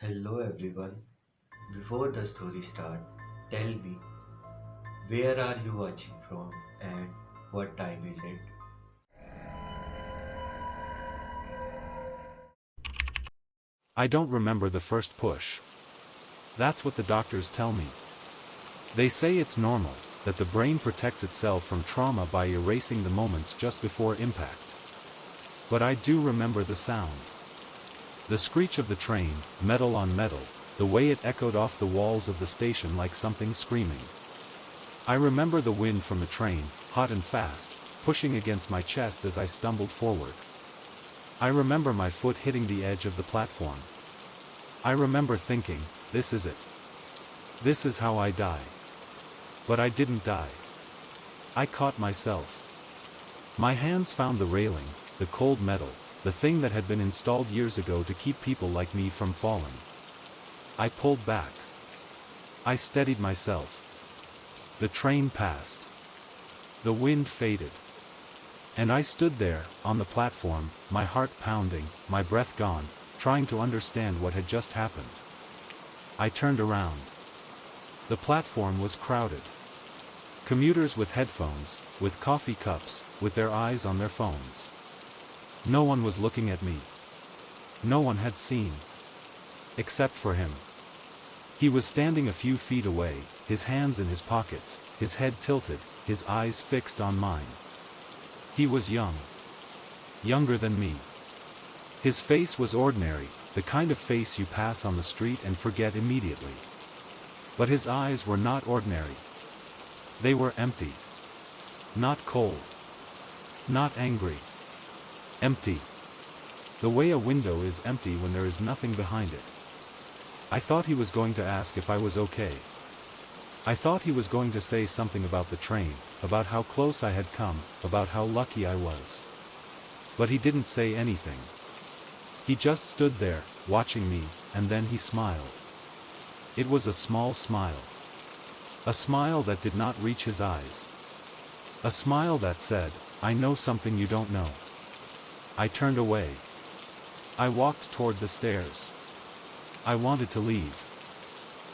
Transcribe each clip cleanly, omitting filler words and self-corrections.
Hello everyone. Before the story start, tell me where are you watching from and what time is it? I don't remember the first push. That's what the doctors tell me. They say it's normal, that the brain protects itself from trauma by erasing the moments just before impact. But I do remember the sound. The screech of the train, metal on metal, the way it echoed off the walls of the station like something screaming. I remember the wind from the train, hot and fast, pushing against my chest as I stumbled forward. I remember my foot hitting the edge of the platform. I remember thinking, this is it. This is how I die. But I didn't die. I caught myself. My hands found the railing, the cold metal, the thing that had been installed years ago to keep people like me from falling. I pulled back. I steadied myself. The train passed. The wind faded. And I stood there, on the platform, my heart pounding, my breath gone, trying to understand what had just happened. I turned around. The platform was crowded. Commuters with headphones, with coffee cups, with their eyes on their phones. No one was looking at me. No one had seen. Except for him. He was standing a few feet away, his hands in his pockets, his head tilted, his eyes fixed on mine. He was young. Younger than me. His face was ordinary, the kind of face you pass on the street and forget immediately. But his eyes were not ordinary. They were empty. Not cold. Not angry. Empty. The way a window is empty when there is nothing behind it. I thought he was going to ask if I was okay. I thought he was going to say something about the train, about how close I had come, about how lucky I was. But he didn't say anything. He just stood there, watching me, and then he smiled. It was a small smile. A smile that did not reach his eyes. A smile that said, I know something you don't know. I turned away. I walked toward the stairs. I wanted to leave.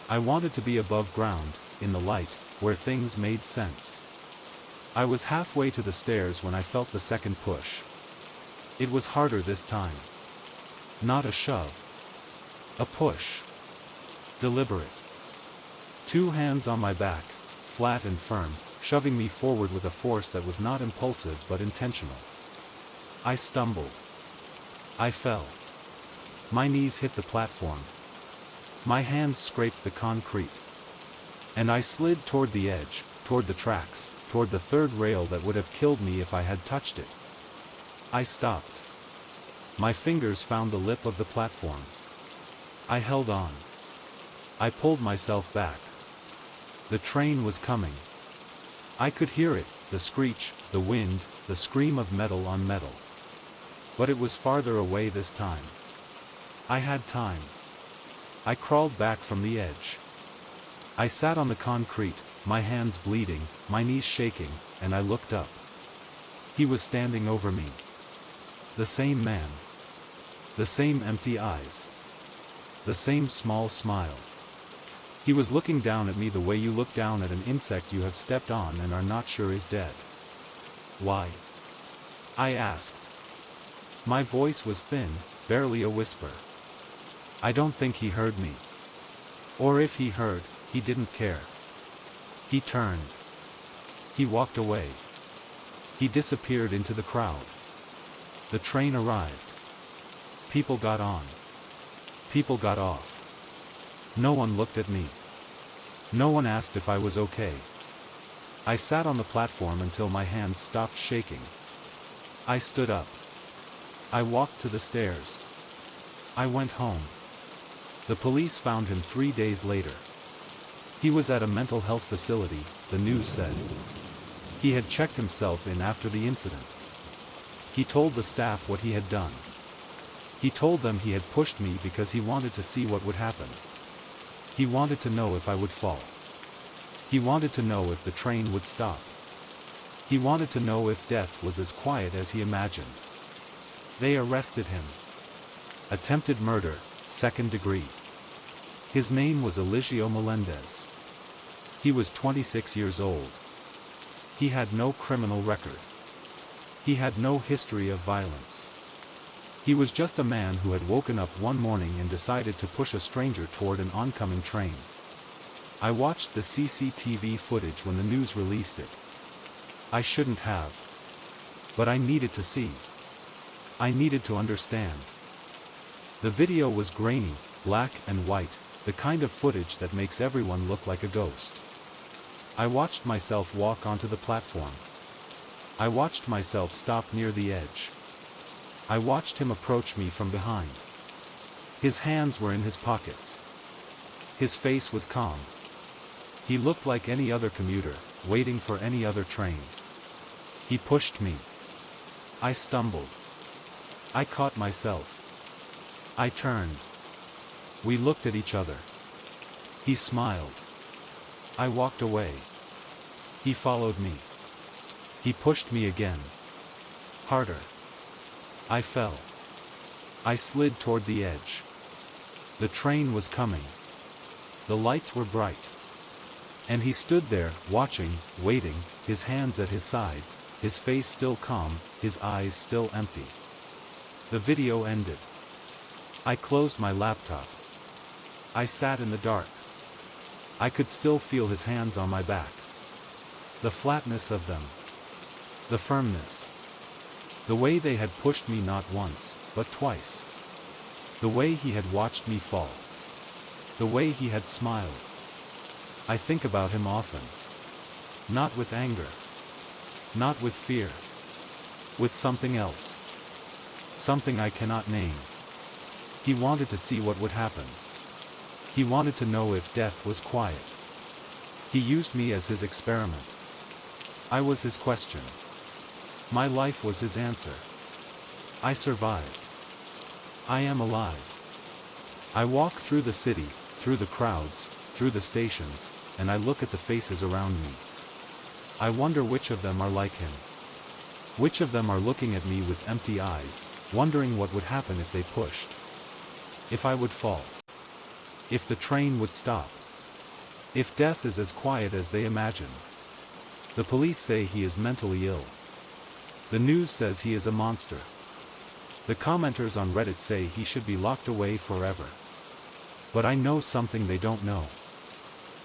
I wanted to be above ground, in the light, where things made sense. I was halfway to the stairs when I felt the second push. It was harder this time. Not a shove. A push. Deliberate. Two hands on my back, flat and firm, shoving me forward with a force that was not impulsive but intentional. I stumbled. I fell. My knees hit the platform. My hands scraped the concrete. And I slid toward the edge, toward the tracks, toward the third rail that would have killed me if I had touched it. I stopped. My fingers found the lip of the platform. I held on. I pulled myself back. The train was coming. I could hear it, the screech, the wind, the scream of metal on metal. But it was farther away this time. I had time. I crawled back from the edge. I sat on the concrete, my hands bleeding, my knees shaking, and I looked up. He was standing over me. The same man. The same empty eyes. The same small smile. He was looking down at me the way you look down at an insect you have stepped on and are not sure is dead. Why? I asked. My voice was thin, barely a whisper. I don't think he heard me. Or if he heard, he didn't care. He turned. He walked away. He disappeared into the crowd. The train arrived. People got on. People got off. No one looked at me. No one asked if I was okay. I sat on the platform until my hands stopped shaking. I stood up. I walked to the stairs. I went home. The police found him 3 days later. He was at a mental health facility, the news said. He had checked himself in after the incident. He told the staff what he had done. He told them he had pushed me because he wanted to see what would happen. He wanted to know if I would fall. He wanted to know if the train would stop. He wanted to know if death was as quiet as he imagined. They arrested him. Attempted murder, 2nd degree. His name was Eligio Melendez. He was 26 years old. He had no criminal record. He had no history of violence. He was just a man who had woken up one morning and decided to push a stranger toward an oncoming train. I watched the CCTV footage when the news released it. I shouldn't have. But I needed to see. I needed to understand. The video was grainy, black and white, the kind of footage that makes everyone look like a ghost. I watched myself walk onto the platform. I watched myself stop near the edge. I watched him approach me from behind. His hands were in his pockets. His face was calm. He looked like any other commuter, waiting for any other train. He pushed me. I stumbled. I caught myself. I turned. We looked at each other. He smiled. I walked away. He followed me. He pushed me again. Harder. I fell. I slid toward the edge. The train was coming. The lights were bright. And he stood there, watching, waiting, his hands at his sides, his face still calm, his eyes still empty. The video ended. I closed my laptop. I sat in the dark. I could still feel his hands on my back. The flatness of them. The firmness. The way they had pushed me not once, but twice. The way he had watched me fall. The way he had smiled. I think about him often. Not with anger. Not with fear. With something else. Something I cannot name. He wanted to see what would happen. He wanted to know if death was quiet. He used me as his experiment. I was his question. My life was his answer. I survived. I am alive. I walk through the city, through the crowds, through the stations, and I look at the faces around me. I wonder which of them are like him. Which of them are looking at me with empty eyes, wondering what would happen if they pushed. If I would fall. If the train would stop. If death is as quiet as they imagine. The police say he is mentally ill. The news says he is a monster. The commenters on Reddit say he should be locked away forever. But I know something they don't know.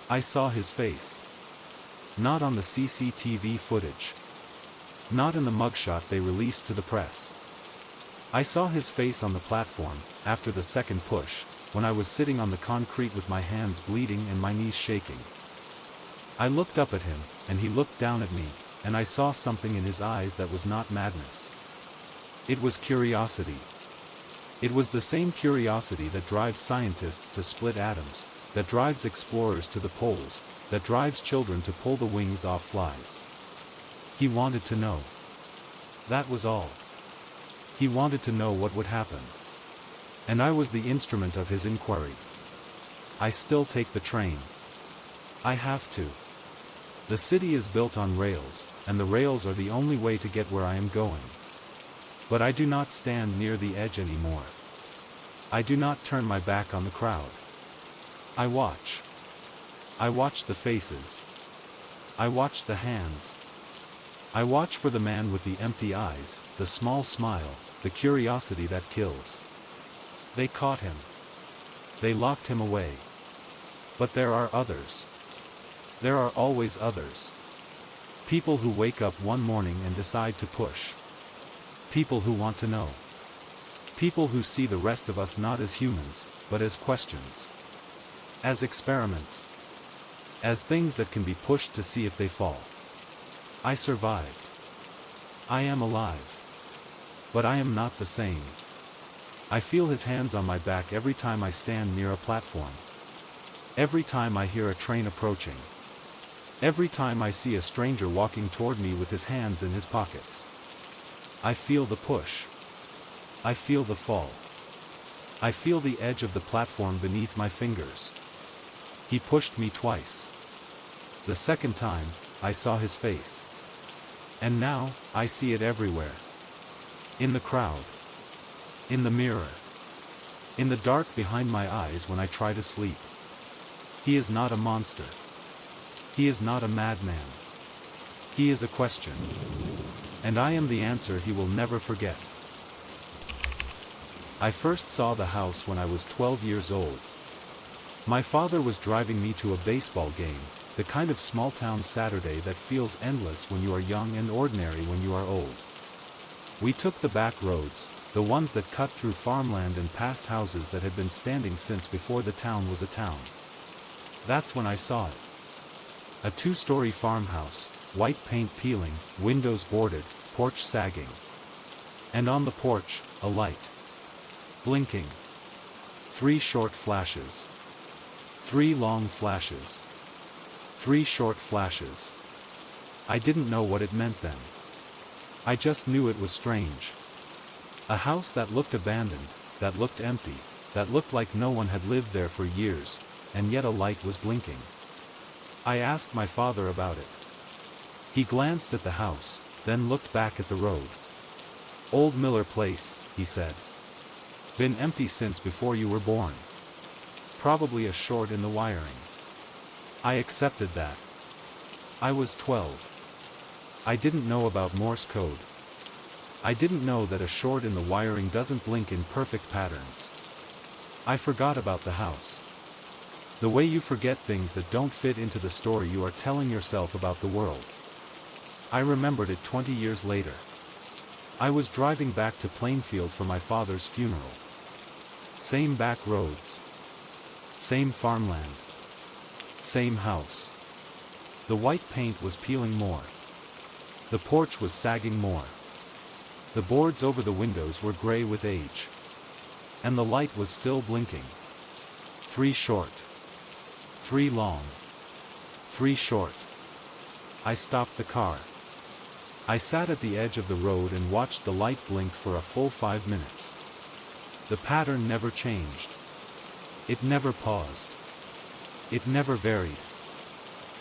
I saw his face. Not on the CCTV footage. Not in the mugshot they released to the press. I saw his face on the platform, after the second push, when I was sitting on the concrete with my hands bleeding and my knees shaking. I looked up at him, and he looked down at me, and I saw something in his eyes that was not madness. It was curiosity. It was the same curiosity that drives scientists to split atoms, that drives explorers to the poles, that drives children to pull the wings off flies. He wanted to know. That was all. He wanted to know what would happen. And I was the instrument of his inquiry. I still take the train. I have to. The city is built on rails, and the rails are the only way to get where I am going. But I do not stand near the edge anymore. I do not turn my back on the crowd. I watch. I watch the faces. I watch the hands. I watch for the man with the empty eyes, the small smile, the curiosity that kills. They caught him. They locked him away. But there are others. There are always others. People who wake up one morning and decide to push. People who want to know. People who see the rest of us not as humans, but as questions. As experiments. As things that can be pushed to see if they fall. I survived. I am alive. But I am not the same. I feel his hands on my back every time I stand near a platform. Every time I hear a train approaching. Every time I see a stranger walking toward me with his hands in his pockets. I feel the push. I feel the fall. I feel the edge of the platform beneath my fingers. He pushed me twice. The second time, I saw his face. And now, I see it everywhere. In the crowd. In the mirror. In the dark behind my eyes when I try to sleep. He is not a monster. He is not a madman. He is a question. And I am the answer he will never forget. I first saw the house when I was 12 years old. My father was driving me to a baseball game, the kind of small-town Saturday that feels endless when you are young and ordinary when you are old. We took the back roads, the ones that cut through farmland and past houses that had been standing since before the town was a town. That's when I saw it. A two-story farmhouse, white paint peeling, windows boarded, porch sagging. And on the porch, a light. Blinking. 3 short flashes. 3 long flashes. 3 short flashes. I didn't know what it meant then. I just knew it was strange. A house that looked abandoned, that looked empty, that looked like no one had lived there for years, and yet a light was blinking. I asked my father about it. He glanced at the house, then looked back at the road. Old Miller Place, he said. Been empty since before you were born. Probably a short in the wiring. I accepted that. I was 12. I didn't know about Morse code. I didn't know that a short in the wiring doesn't blink in perfect patterns. I forgot about the house. The way you forget things that don't fit into the story you are telling yourself about the world. I remembered it 20 years later. I was driving back to Plainfield for my father's funeral. Same back roads. Same farmland. Same house. The white paint was peeling more. The porch was sagging more. The boards over the windows were gray with age. And the light was still blinking. 3 short. 3 long. 3 short. I stopped the car. I sat at the edge of the road and watched the light blink for a full 5 minutes. The pattern never changed. It never paused. It never varied.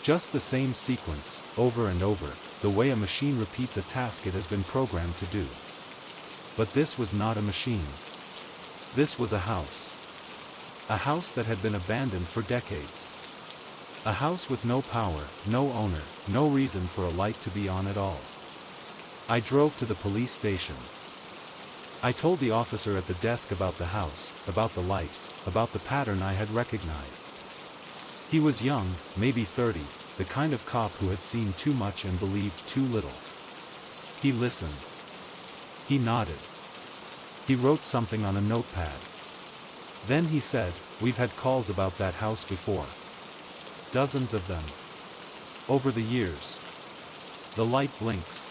Just the same sequence, over and over, the way a machine repeats a task it has been programmed to do. But this was not a machine. This was a house. A house that had been abandoned for decades. A house with no power, no owner, no reason for a light to be on at all. I drove to the police station. I told the officer at the desk about the house, about the light, about the pattern I had recognized. He was young, maybe 30, the kind of cop who had seen too much and believed too little. He listened. He nodded. He wrote something on a notepad. Then he said, "We've had calls about that house before. Dozens of them. Over the years. The light blinks.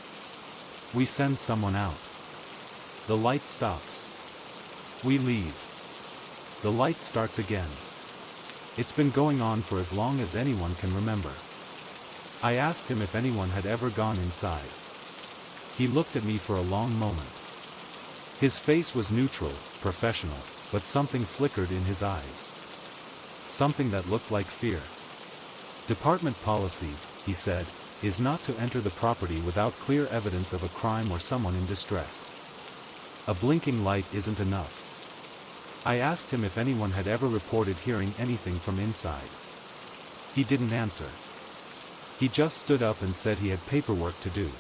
We send someone out. The light stops. We leave. The light starts again. It's been going on for as long as anyone can remember." I asked him if anyone had ever gone inside. He looked at me for a long moment. His face was neutral, professional, but something flickered in his eyes. Something that looked like fear. "Department policy," he said, "is not to enter the property without clear evidence of a crime or someone in distress. A blinking light isn't enough." I asked him if anyone had ever reported hearing anything from inside. He didn't answer. He just stood up and said he had paperwork to do.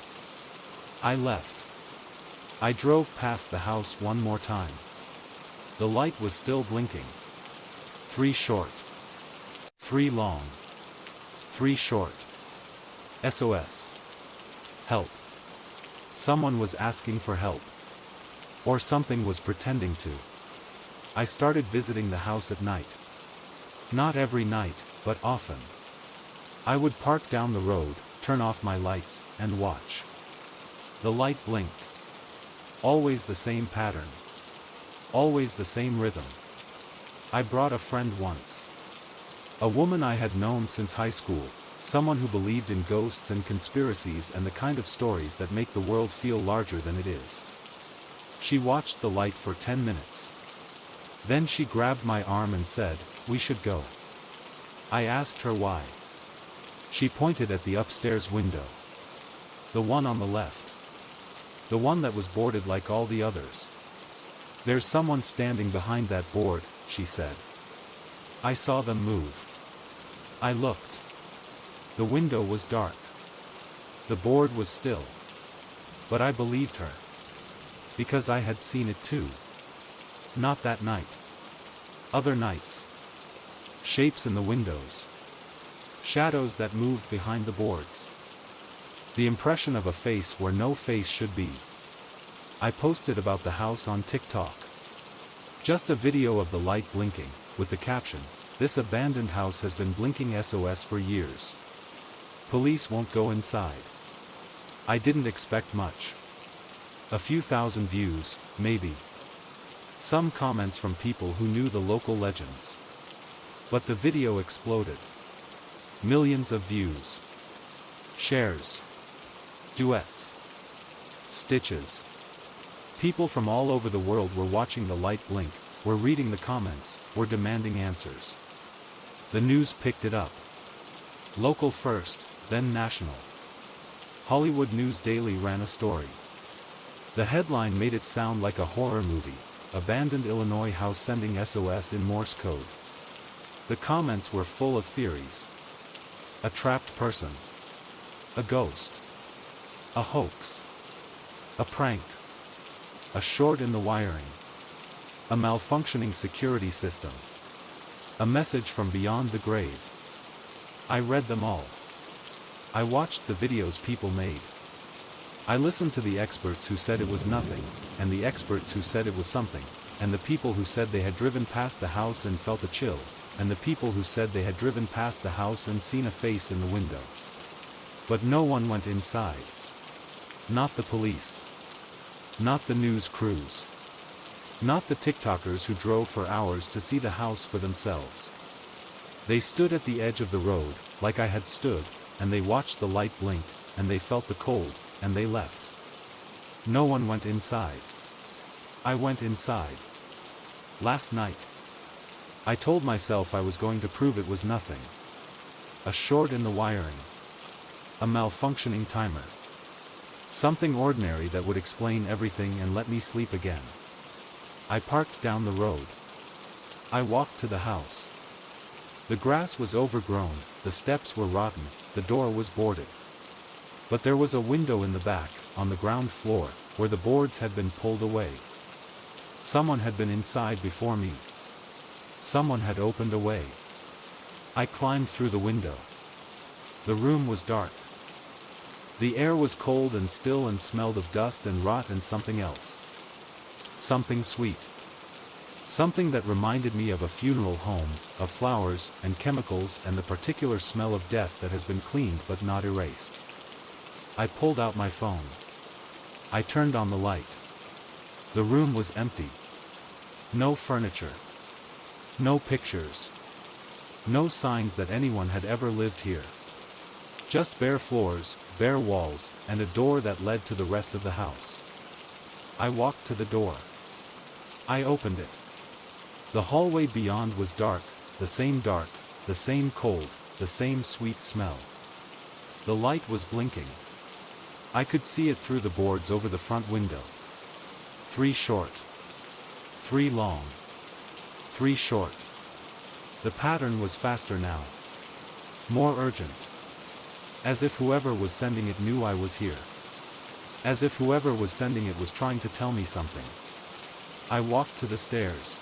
I left. I drove past the house one more time. The light was still blinking. 3 short. 3 long. 3 short. SOS. Help. Someone was asking for help. Or something was pretending to. I started visiting the house at night. Not every night, but often. I would park down the road, turn off my lights, and watch. The light blinked. Always the same pattern. Always the same rhythm. I brought a friend once. A woman I had known since high school, someone who believed in ghosts and conspiracies and the kind of stories that make the world feel larger than it is. She watched the light for 10 minutes. Then she grabbed my arm and said, "We should go." I asked her why. She pointed at the upstairs window. The one on the left. The one that was boarded like all the others. "There's someone standing behind that board," she said. I saw them move. I looked. The window was dark. The board was still. But I believed her. Because I had seen it too. Not that night. Other nights. Shapes in the windows. Shadows that moved behind the boards. The impression of a face where no face should be. I posted about the house on TikTok. Just a video of the light blinking, with the caption, "This abandoned house has been blinking SOS for years. Police won't go inside." I didn't expect much. A few thousand views, maybe. Some comments from people who knew the local legends. But the video exploded. Millions of views. Shares. Duets. Stitches. People from all over the world were watching the light blink, were reading the comments, were demanding answers. The news picked it up. Local first, then national. Hollywood News Daily ran a story. The headline made it sound like a horror movie, "Abandoned Illinois House Sending SOS in Morse Code." The comments were full of theories. A trapped person. A ghost. A hoax. A prank. A short in the wiring. A malfunctioning security system. A message from beyond the grave. I read them all. I watched the videos people made. I listened to the experts who said it was nothing, and the experts who said it was something, and the people who said they had driven past the house and felt a chill, and the people who said they had driven past the house and seen a face in the window. But no one went inside. Not the police. Not the news crews. Not the TikTokers who drove for hours to see the house for themselves. They stood at the edge of the road, like I had stood, and they watched the light blink, and they felt the cold, and they left. No one went inside. I went inside. Last night. I told myself I was going to prove it was nothing. A short in the wiring. A malfunctioning timer. Something ordinary that would explain everything and let me sleep again. I parked down the road. I walked to the house. The grass was overgrown, the steps were rotten, the door was boarded. But there was a window in the back, on the ground floor, where the boards had been pulled away. Someone had been inside before me. Someone had opened a way. I climbed through the window. The room was dark. The air was cold and still and smelled of dust and rot and something else. Something sweet. Something that reminded me of a funeral home, of flowers and chemicals and the particular smell of death that has been cleaned but not erased. I pulled out my phone. I turned on the light. The room was empty. No furniture. No pictures. No signs that anyone had ever lived here. Just bare floors, bare walls, and a door that led to the rest of the house. I walked to the door. I opened it. The hallway beyond was dark, the same cold, the same sweet smell. The light was blinking. I could see it through the boards over the front window. 3 short. 3 long. 3 short. The pattern was faster now. More urgent. As if whoever was sending it knew I was here. As if whoever was sending it was trying to tell me something. I walked to the stairs.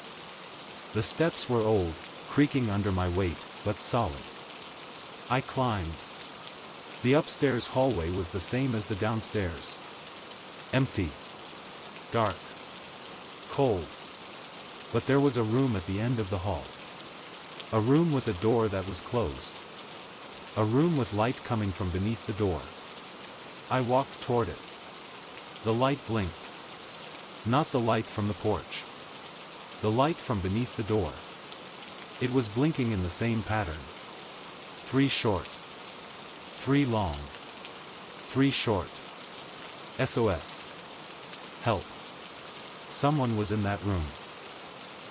The steps were old, creaking under my weight, but solid. I climbed. The upstairs hallway was the same as the downstairs. Empty. Dark. Cold. But there was a room at the end of the hall. A room with a door that was closed. A room with light coming from beneath the door. I walked toward it. The light blinked. Not the light from the porch. The light from beneath the door. It was blinking in the same pattern. 3 short. 3 long. 3 short. SOS. Help. Someone was in that room.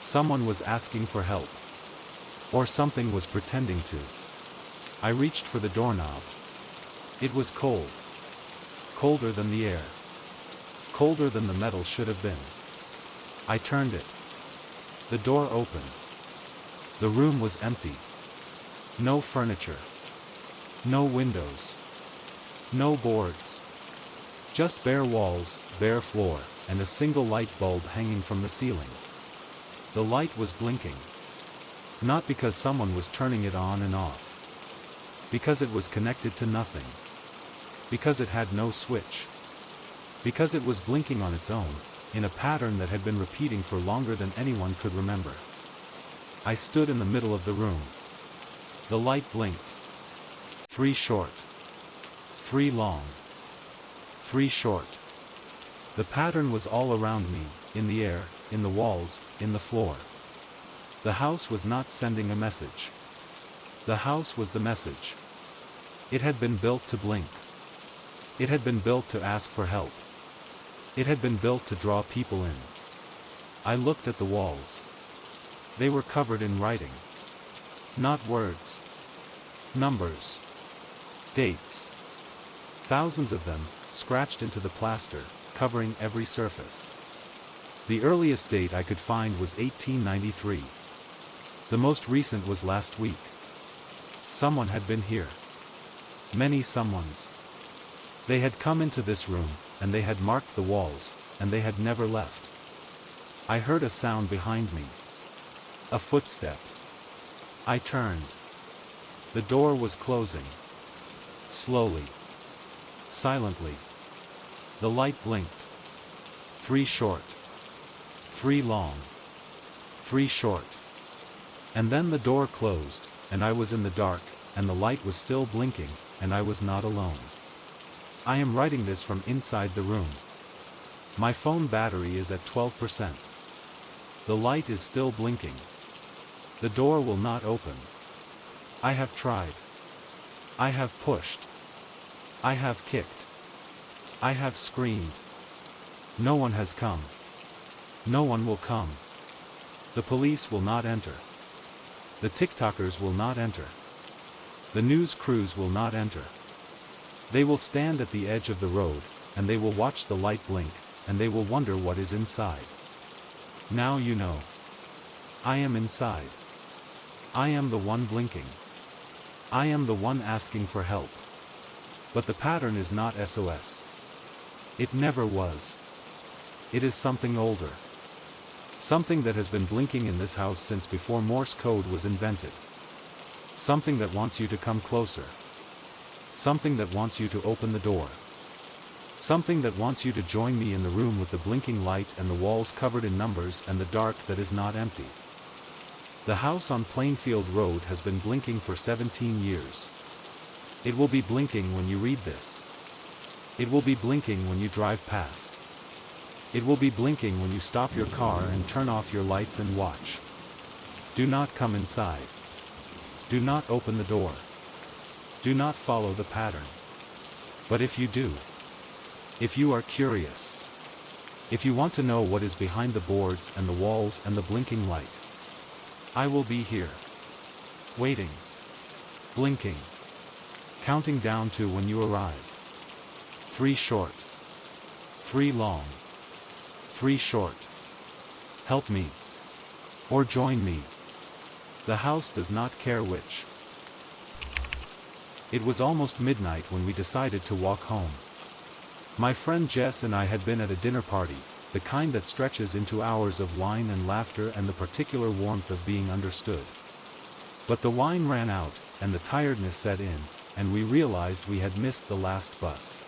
Someone was asking for help. Or something was pretending to. I reached for the doorknob. It was cold. Colder than the air. Colder than the metal should have been. I turned it. The door opened. The room was empty. No furniture. No windows. No boards. Just bare walls, bare floor, and a single light bulb hanging from the ceiling. The light was blinking. Not because someone was turning it on and off. Because it was connected to nothing. Because it had no switch. Because it was blinking on its own, in a pattern that had been repeating for longer than anyone could remember. I stood in the middle of the room. The light blinked. 3 short. 3 long. 3 short. The pattern was all around me, in the air, in the walls, in the floor. The house was not sending a message. The house was the message. It had been built to blink. It had been built to ask for help. It had been built to draw people in. I looked at the walls. They were covered in writing. Not words. Numbers. Dates. Thousands of them, scratched into the plaster, covering every surface. The earliest date I could find was 1893. The most recent was last week. Someone had been here. Many someones. They had come into this room, and they had marked the walls, and they had never left. I heard a sound behind me. A footstep. I turned. The door was closing. Slowly. Silently. The light blinked. 3 short. 3 long. 3 short. And then the door closed, and I was in the dark, and the light was still blinking, and I was not alone. I am writing this from inside the room. My phone battery is at 12%. The light is still blinking. The door will not open. I have tried. I have pushed. I have kicked. I have screamed. No one has come. No one will come. The police will not enter. The TikTokers will not enter. The news crews will not enter. They will stand at the edge of the road, and they will watch the light blink, and they will wonder what is inside. Now you know. I am inside. I am the one blinking. I am the one asking for help. But the pattern is not SOS. It never was. It is something older. Something that has been blinking in this house since before Morse code was invented. Something that wants you to come closer. Something that wants you to open the door. Something that wants you to join me in the room with the blinking light and the walls covered in numbers and the dark that is not empty. The house on Plainfield Road has been blinking for 17 years. It will be blinking when you read this. It will be blinking when you drive past. It will be blinking when you stop your car and turn off your lights and watch. Do not come inside. Do not open the door. Do not follow the pattern. But if you do, if you are curious, if you want to know what is behind the boards and the walls and the blinking light, I will be here. Waiting. Blinking. Counting down to when you arrive. 3 short. 3 long. 3 short. Help me. Or join me. The house does not care which. It was almost midnight when we decided to walk home. My friend Jess and I had been at a dinner party, the kind that stretches into hours of wine and laughter and the particular warmth of being understood. But the wine ran out, and the tiredness set in, and we realized we had missed the last bus.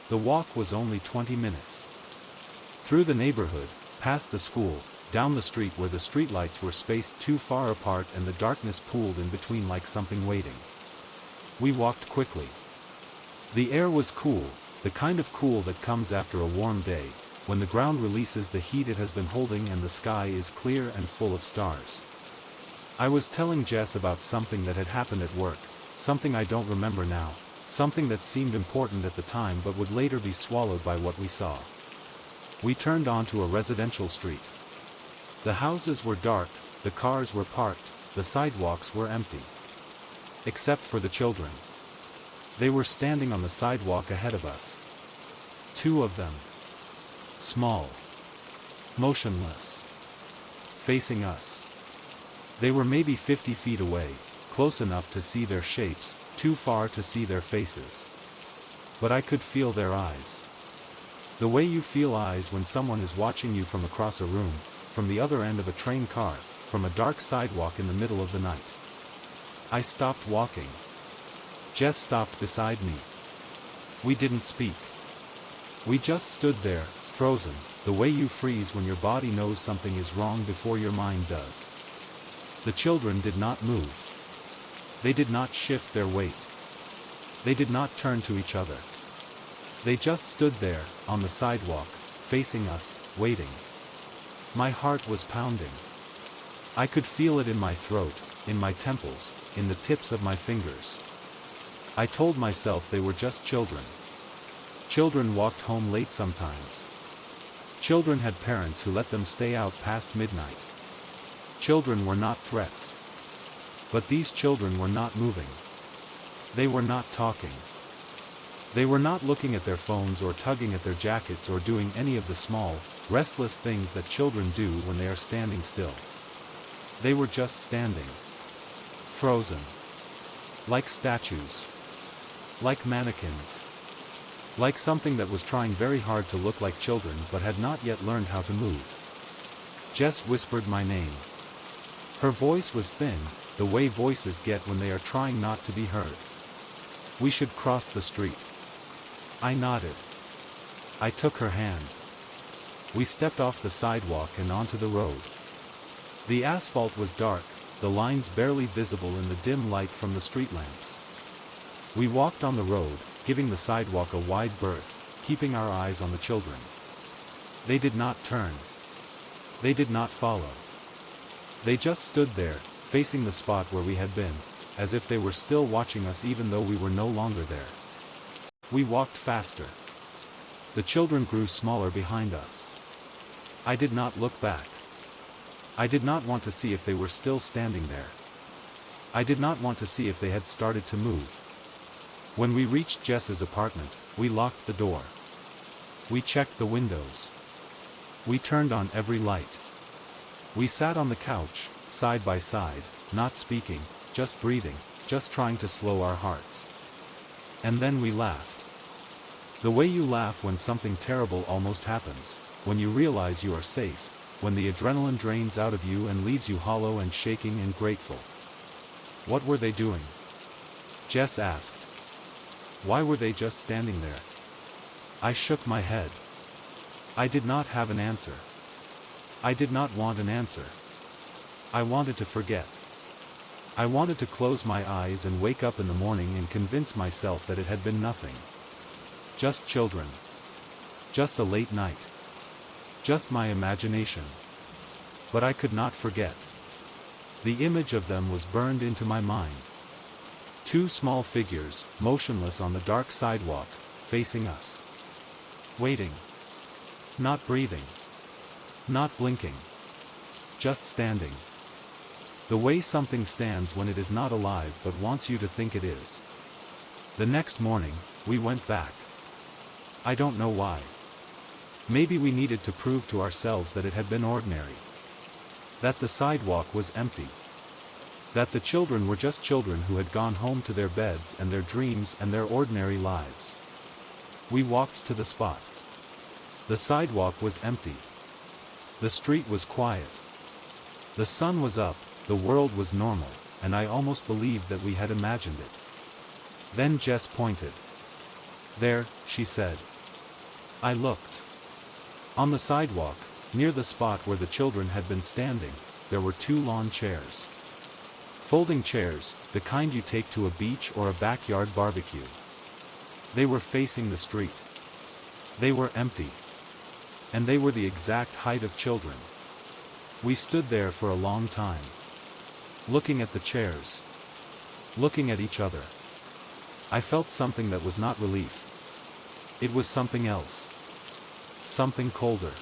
The walk was only 20 minutes. Through the neighborhood, past the school, down the street where the streetlights were spaced too far apart and the darkness pooled in between like something waiting. We walked quickly. The air was cool, the kind of cool that comes after a warm day, when the ground releases the heat it has been holding and the sky is clear and full of stars. I was telling Jess about something that had happened at work, something I don't remember now, something that seemed important at the time but would later be swallowed by what we saw. We turned onto a residential street. The houses were dark, the cars were parked, the sidewalks were empty. Except for the children. They were standing on the sidewalk ahead of us. 2 of them. Small. Motionless. Facing us. They were maybe 50 feet away, close enough to see their shapes, too far to see their faces. But I could feel their eyes. The way you feel eyes when someone is watching you from across a room, from the other end of a train car, from a dark sidewalk in the middle of the night. I stopped walking. Jess stopped beside me. We didn't speak. We just stood there, frozen, the way you freeze when your body knows something is wrong before your mind does. The children did not move. They did not shift their weight. They did not turn to each other. They just stood there, on the sidewalk, facing us, waiting. My heart was pounding. I could feel it in my throat, in my temples, in the tips of my fingers. I told myself they were just children. Children walked home late sometimes. Children had parents who let them stay out past midnight. Children were not threats. But these children were not moving. They were not talking. They were not looking at their phones or tugging at their jackets or doing any of the small, restless things that children do when they are standing still. They were just standing. Frozen. Like statues. Like mannequins. Like something that was trying very hard to look like children but had not yet learned how to move. Jess whispered my name. Her voice was thin, the way voices get when they are trying not to be heard. We should cross the street. I nodded. I took her hand. We stepped off the sidewalk and onto the road. The asphalt was dark, the lines barely visible in the dim light from the street lamps. We walked on the road, giving the sidewalk a wide berth, keeping our eyes on the children. They did not turn. They did not follow. They just stood there, facing the spot where we had been, as if they were still watching us even though we were no longer there. We walked faster. The children grew smaller behind us. I did not look back. I did not want to see if they were still standing there. I did not want to see if they had started to move. When we reached Jess's apartment, we locked the door. We checked the windows. We turned on every light. We sat on the couch, side by side, not speaking, just breathing, just trying to slow our hearts. And then we laughed. The way you laugh when something terrible almost happens, when you realize you are safe, when the adrenaline drains out of you and leaves you hollow and shaking and grateful. What were they doing? Jess asked. Why were they just standing there? I shook my head. I did not have an answer. I did not want an answer. I wanted to forget. I wanted to close my eyes and wake up in the morning and convince myself that it had been nothing. Just children. Just a late night. Just my imagination. But I could not forget. The image of them was burned into my mind. Two small figures, motionless on the dark sidewalk, facing us. Waiting. Not breathing. Not blinking. Just standing. The way something stands when it is not alive but wants you to think it is. The next morning, we went back. I don't know why. Maybe we needed to prove to ourselves that it had been ordinary. That the sidewalk was empty. That the children were just children who had gone home to their beds and their dreams and their ordinary lives. We walked to the spot. The sidewalk was empty. The street was quiet. The sun was up, the world was normal, and I almost believed that we had imagined it. Then Jess pointed. There, she said. I looked. On the sidewalk, near the spot where the children had been standing, there were two lawn chairs. Folding chairs, the kind you take to a beach or a backyard barbecue. They were facing the street. They were empty. And they were the exact height of children. We stood there for a long time. Looking at the chairs. Looking at each other. I felt something that was not relief. It was something else. Something colder.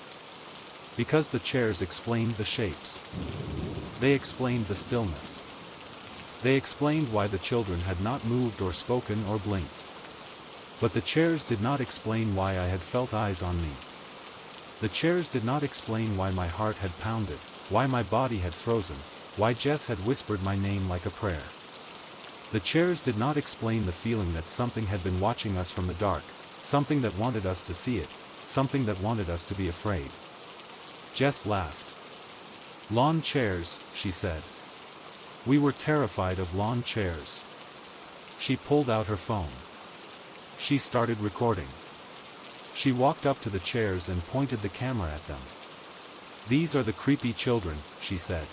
Because the chairs explained the shapes. They explained the stillness. They explained why the children had not moved or spoken or blinked. But the chairs did not explain why I had felt eyes on me. The chairs did not explain why my heart had pounded, why my body had frozen, why Jess had whispered my name like a prayer. The chairs did not explain the feeling that something had been watching us from the dark, something that wanted us to see it, something that wanted us to be afraid. Jess laughed. Lawn chairs, she said. We were terrified of lawn chairs. She pulled out her phone. She started recording. She walked up to the chairs and pointed the camera at them. These are the creepy children, she said.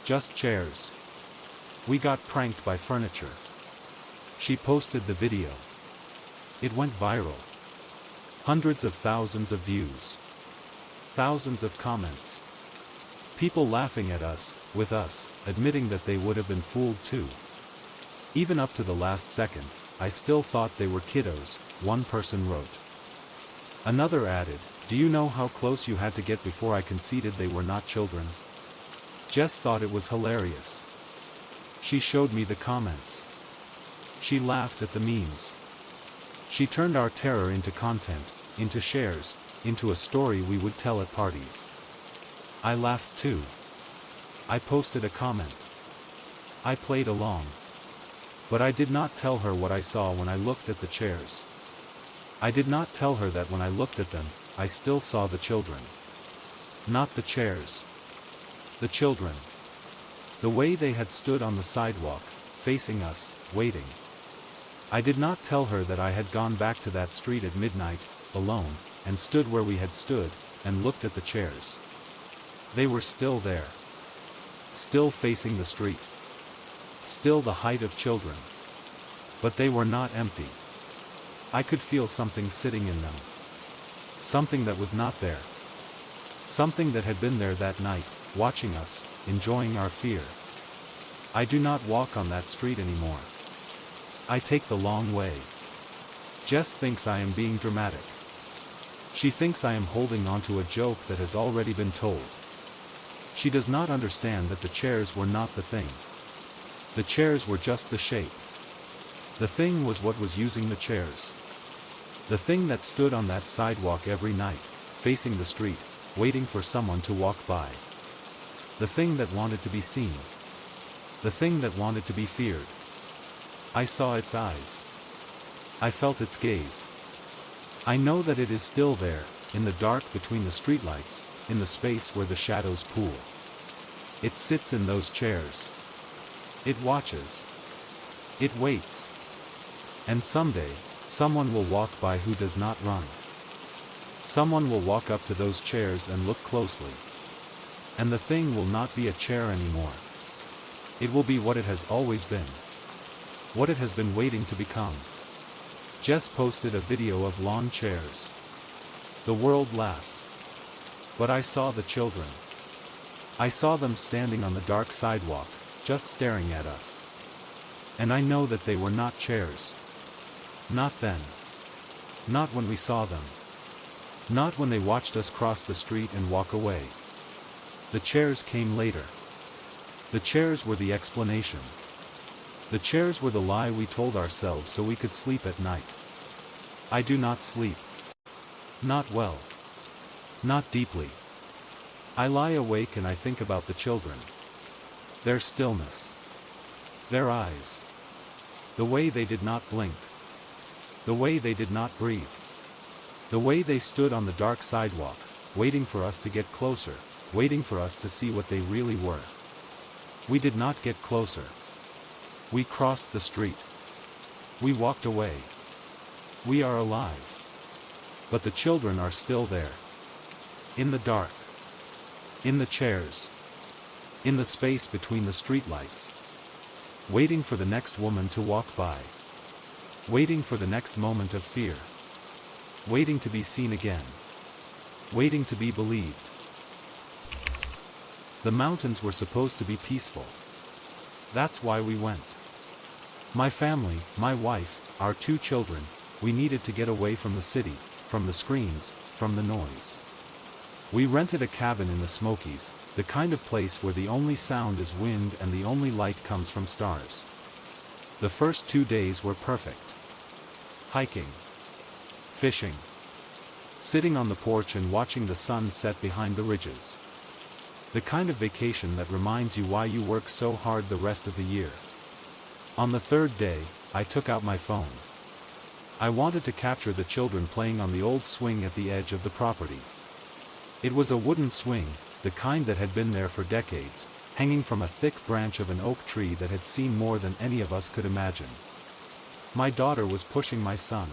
Just chairs. We got pranked by furniture. She posted the video. It went viral. Hundreds of thousands of views. Thousands of comments. People laughing at us, with us, admitting that they would have been fooled too. Even up to the last second, I still thought they were kiddos, one person wrote. Another added, do you know how close you had to get before I conceded they were not children? Jess thought it was hilarious. She showed me the comments. She laughed at the memes. She turned our terror into content, into shares, into a story we would tell at parties. I laughed too. I posted a comment. I played along. But I did not tell her what I saw when I looked at the chairs. I did not tell her that when I looked at them, I still saw the children. Not the chairs. The children. The way they had stood on the sidewalk, facing us, waiting. I did not tell her that I had gone back to that street at midnight, alone, and stood where we had stood, and looked at the chairs. They were still there. Still facing the street. Still the height of children. But they were not empty. I could feel something sitting in them. Something that was not there. Something that had been there that night, watching us, enjoying our fear. I do not walk on that street anymore. I take the long way. Jess thinks I am being dramatic. She thinks I am holding on to a joke that has already been told. She does not understand that the chairs were not the thing. The chairs were just the shape. The thing was what was using the chairs. The thing that stood on that sidewalk every night, facing the street, waiting for someone to walk by. The thing that wanted to be seen. The thing that wanted to be feared. I saw its eyes. I felt its gaze. I know that it is still there, in the dark between the streetlights, in the space where the shadows pool. It sits in those chairs. It watches. It waits. And someday, someone will walk by who does not run. Someone will walk up to those chairs and look closely. And the thing will not be a chair anymore. It will be what it has always been. What it has been waiting to become. Jess posted a video of lawn chairs. The world laughed. But I saw the children. I saw them standing on the dark sidewalk, just staring at us. And I know that they were not chairs. Not then. Not when we saw them. Not when they watched us cross the street and walk away. The chairs came later. The chairs were the explanation. The chairs were the lie we told ourselves so we could sleep at night. I do not sleep. Not well. Not deeply. I lie awake and I think about the children. Their stillness. Their eyes. The way they did not blink. The way they did not breathe. The way they stood on the dark sidewalk, waiting for us to get closer, waiting for us to see what they really were. We did not get closer. We crossed the street. We walked away. We are alive. But the children are still there. In the dark. In the chairs. In the space between the streetlights. Waiting for the next woman to walk by. Waiting for the next moment of fear. Waiting to be seen again. Waiting to be believed. The mountains were supposed to be peaceful. That's why we went. My family, my wife, our 2 children, we needed to get away from the city, from the screens, from the noise. We rented a cabin in the Smokies, the kind of place where the only sound is wind and the only light comes from stars. The first 2 days were perfect. Hiking. Fishing. Sitting on the porch and watching the sun set behind the ridges. The kind of vacation that reminds you why you work so hard the rest of the year. On the third day, I took out my phone. I wanted to capture the children playing on the old swing at the edge of the property. It was a wooden swing, the kind that had been there for decades, hanging from a thick branch of an oak tree that had seen more than any of us could imagine. My daughter was pushing my son.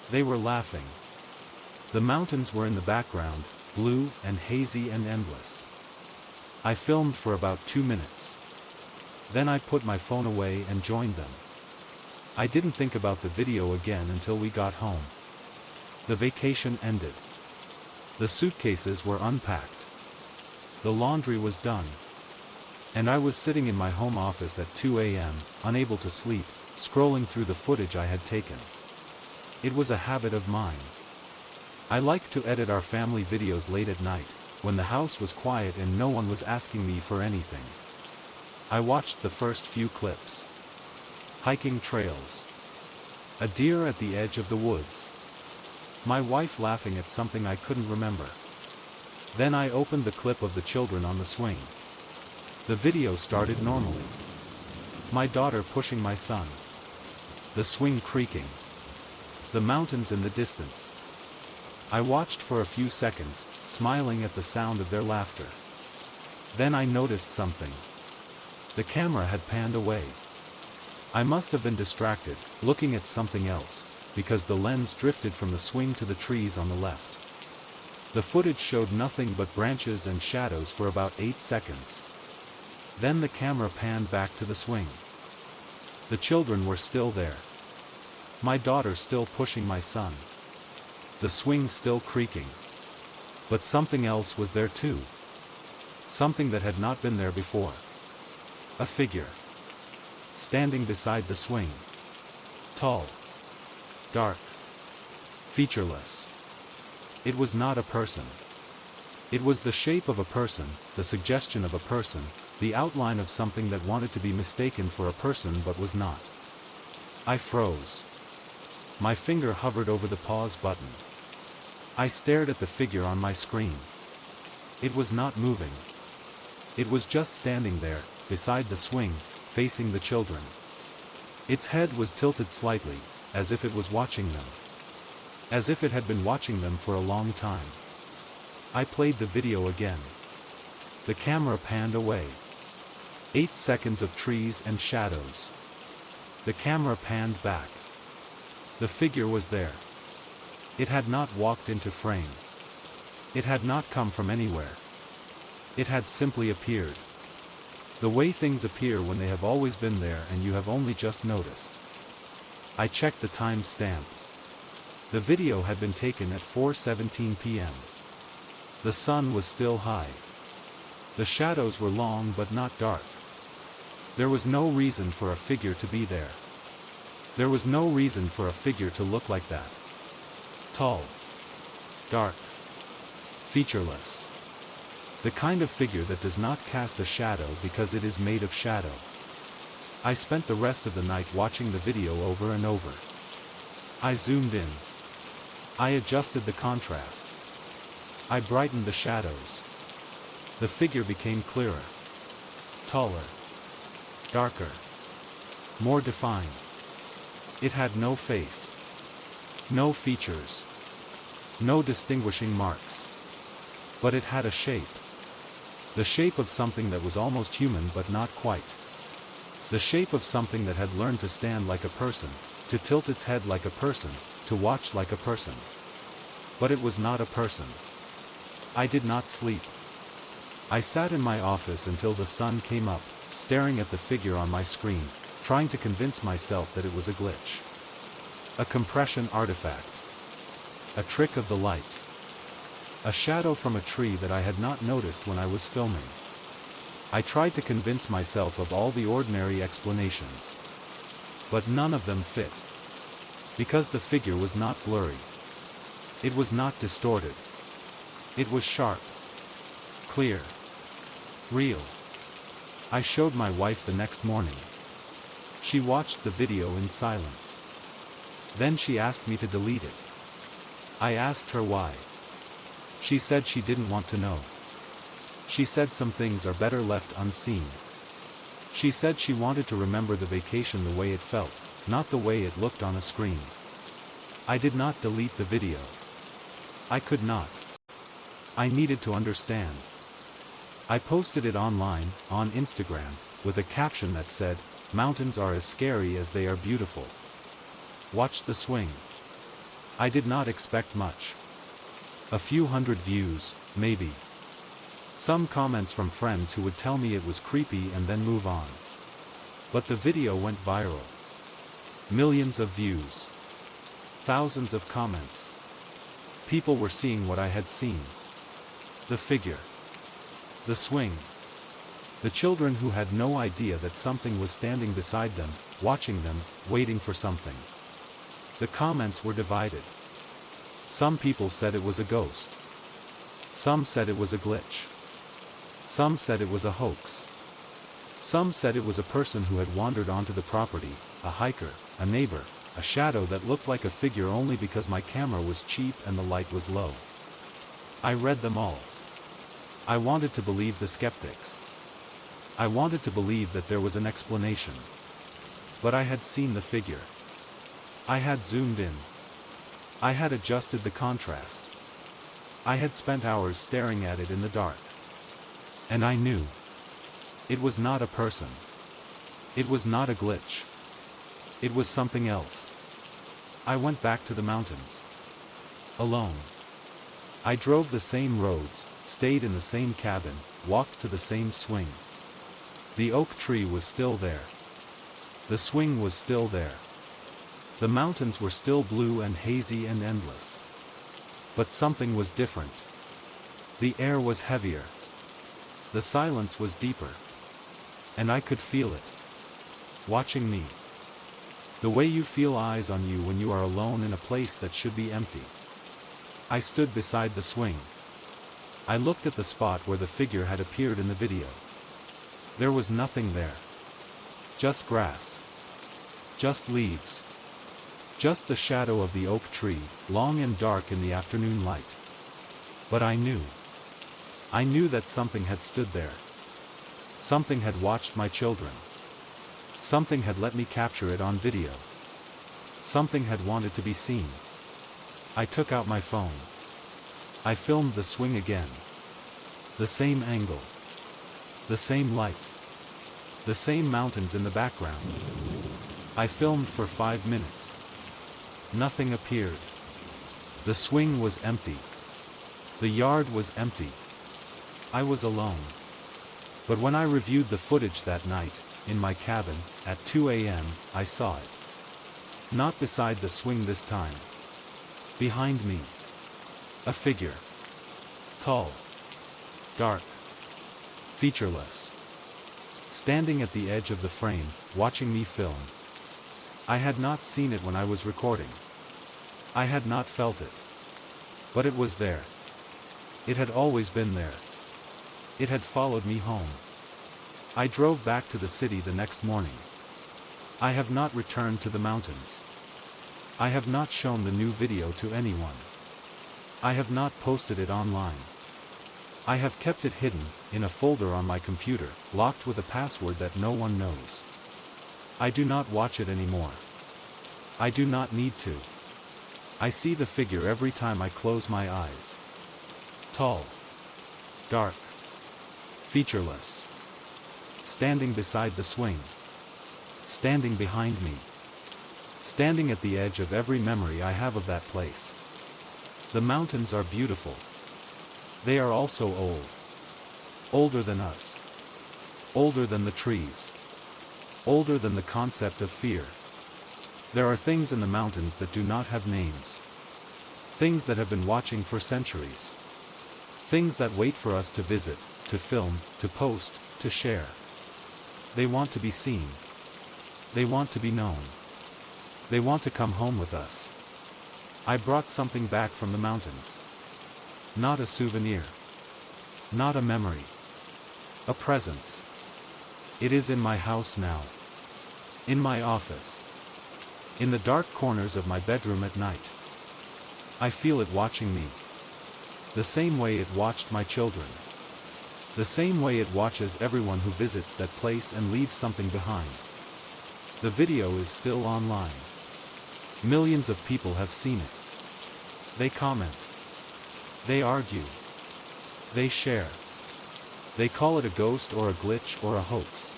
They were laughing. The mountains were in the background, blue and hazy and endless. I filmed for about 2 minutes. Then I put my phone away and joined them. I didn't think about the video again until we got home. The vacation ended. The suitcases were unpacked. The laundry was done. And I was sitting in my home office at 2 a.m., unable to sleep, scrolling through the footage I had taken. It was a habit of mine. I liked to edit our family videos late at night, when the house was quiet and no one was asking me for anything. I watched the first few clips. Hiking trails. A deer at the edge of the woods. My wife laughing at something I couldn't remember. Then I opened the clip of the children on the swing. The video started normally. My daughter pushing my son. The swing creaking. The mountains in the distance. I watched for a few seconds, smiling at the sound of their laughter. Then I noticed something. The camera had panned away. I must have been distracted, looking at something else, because the lens drifted from the swing to the trees on the left. The footage showed nothing but branches and shadows for about 8 seconds. Then the camera panned back to the swing. The children were still there. My daughter still pushing my son. The swing still creaking. But something else was there too. Something that had not been there before. A figure. Standing beside the swing. Tall. Dark. Featureless. It was not a person. It was the shape of a person, the suggestion of a person, the outline of something that wanted to be mistaken for a person but was not. I froze. My finger hovered over the pause button. I stared at the figure on my screen. It was not moving. It was just standing there, beside the swing, facing the children. Its head was tilted slightly, as if it was watching them. As if it had been watching them for a long time. I played the video again. The camera panned away. 8 seconds of trees and shadows. The camera panned back. The figure was there. It had not walked into frame. It had not come from anywhere. It had simply appeared. The way things appear when they have always been there and you have only just noticed. I checked the time stamp. The video had been taken at 4:17 p.m. The sun was still high. The shadows were long but not dark. There was no reason for a figure to be there. There was no reason for a figure to look like that. Tall. Dark. Featureless. The kind of figure that does not cast a shadow because it is made of shadow. I spent the rest of the night watching the video over and over. I zoomed in. I adjusted the contrast. I brightened the shadows. The figure became clearer. Taller. Darker. More defined. It had no face. No features. No distinguishing marks. But it had a shape. The shape of something that was almost human but not quite. The shape of something that had learned to stand like a person, to tilt its head like a person, to watch like a person. But it was not a person. I did not sleep. I sat in my office until the sun came up, staring at the figure on my screen, trying to convince myself that it was a glitch. A compression artifact. A trick of the light. A shadow from a tree that I had not noticed when I was filming. I tried to convince myself of all the ordinary explanations. But none of them fit. Because the figure was not blurry. It was not distorted. It was sharp. Clear. Real. I showed my wife the next morning. She watched the video in silence. Then she asked me to delete it. I asked her why. She said she didn't want to know. She said some things are better left unseen. She said she wanted to remember the vacation the way it felt, not the way it looked on a screen. I did not delete the video. I could not. I needed to understand. I posted it online, on Instagram, with a caption that said, "Mountains are as scary as they are beautiful. Watch the swing." I did not expect much. A few hundred views, maybe. Some comments from friends who would tell me it was creepy and then move on. But the video went viral. Millions of views. Thousands of comments. People were seeing what I had seen. The figure. The swing. The children who had no idea that something was standing beside them, watching them, waiting for something. The comments were divided. Some people said it was a ghost. Some said it was a glitch. Some said it was a hoax. Some said it was a person who had wandered onto the property, a hiker, a neighbor, a shadow that looked like a figure only because my camera was cheap and the light was low. I read them all. I wanted to believe the skeptics. I wanted to believe that there was an explanation. But I had seen the figure. I had zoomed in. I had adjusted the contrast. I had spent hours staring at it in the dark. And I knew. It was not a person. It was not a glitch. It was something else. I went back to the mountains. Alone. I drove the same roads, stayed in the same cabin, walked to the same swing. The oak tree was still there. The swing was still there. The mountains were still blue and hazy and endless. But something was different. The air was heavier. The silence was deeper. And I could feel it. Watching me. The way you feel eyes on you when you are alone in a place that should be empty. I stood beside the swing. I looked at the spot where the figure had appeared in the video. There was nothing there. Just grass. Just leaves. Just the shadow of the oak tree, long and dark in the afternoon light. But I knew. I knew that something had stood there. Something had watched my children. Something had let me capture it on video. Something had wanted to be seen. I took out my phone. I filmed the swing again. The same angle. The same light. The same mountains in the background. I filmed for 5 minutes. Nothing appeared. The swing was empty. The yard was empty. I was alone. But when I reviewed the footage that night, in my cabin, at 2 a.m., I saw it. Not beside the swing this time. Behind me. A figure. Tall. Dark. Featureless. Standing at the edge of the frame, watching me film. I had not seen it when I was recording. I had not felt it. But it was there. It had always been there. It had followed me home. I drove back to the city the next morning. I have not returned to the mountains. I have not shown the new video to anyone. I have not posted it online. I have kept it hidden, in a folder on my computer, locked with a password that no one knows. I do not watch it anymore. I do not need to. I see the figure every time I close my eyes. Tall. Dark. Featureless. Standing beside the swing. Standing behind me. Standing at the edge of every memory I have of that place. The mountains are beautiful. They are also old. Older than us. Older than the trees. Older than the concept of fear. There are things in the mountains that do not have names. Things that have been watching for centuries. Things that wait for us to visit, to film, to post, to share. They want to be seen. They want to be known. They want to come home with us. I brought something back from the mountains. Not a souvenir. Not a memory. A presence. It is in my house now. In my office. In the dark corners of my bedroom at night. I feel it watching me. The same way it watched my children. The same way it watches everyone who visits that place and leaves something behind. The video is still online. Millions of people have seen it. They comment. They argue. They share. They call it a ghost or a glitch or a hoax.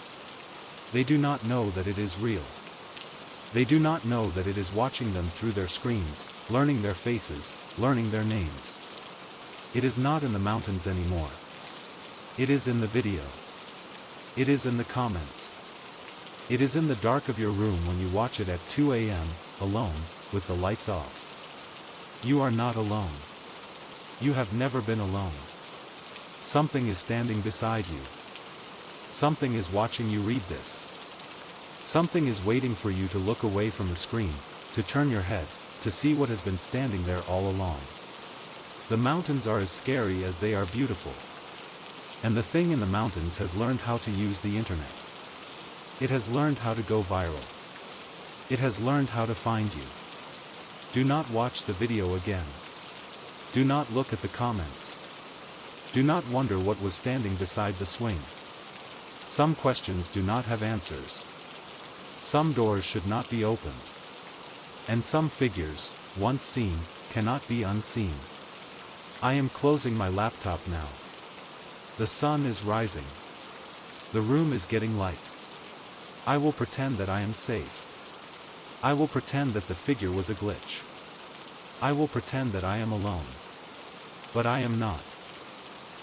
They do not know that it is real. They do not know that it is watching them through their screens, learning their faces, learning their names. It is not in the mountains anymore. It is in the video. It is in the comments. It is in the dark of your room when you watch it at 2 a.m., alone, with the lights off. You are not alone. You have never been alone. Something is standing beside you. Something is watching you read this. Something is waiting for you to look away from the screen, to turn your head, to see what has been standing there all along. The mountains are as scary as they are beautiful. And the thing in the mountains has learned how to use the internet. It has learned how to go viral. It has learned how to find you. Do not watch the video again. Do not look at the comments. Do not wonder what was standing beside the swing. Some questions do not have answers. Some doors should not be opened. And some figures, once seen, cannot be unseen. I am closing my laptop now. The sun is rising. The room is getting light. I will pretend that I am safe. I will pretend that the figure was a glitch. I will pretend that I am alone. But I am not.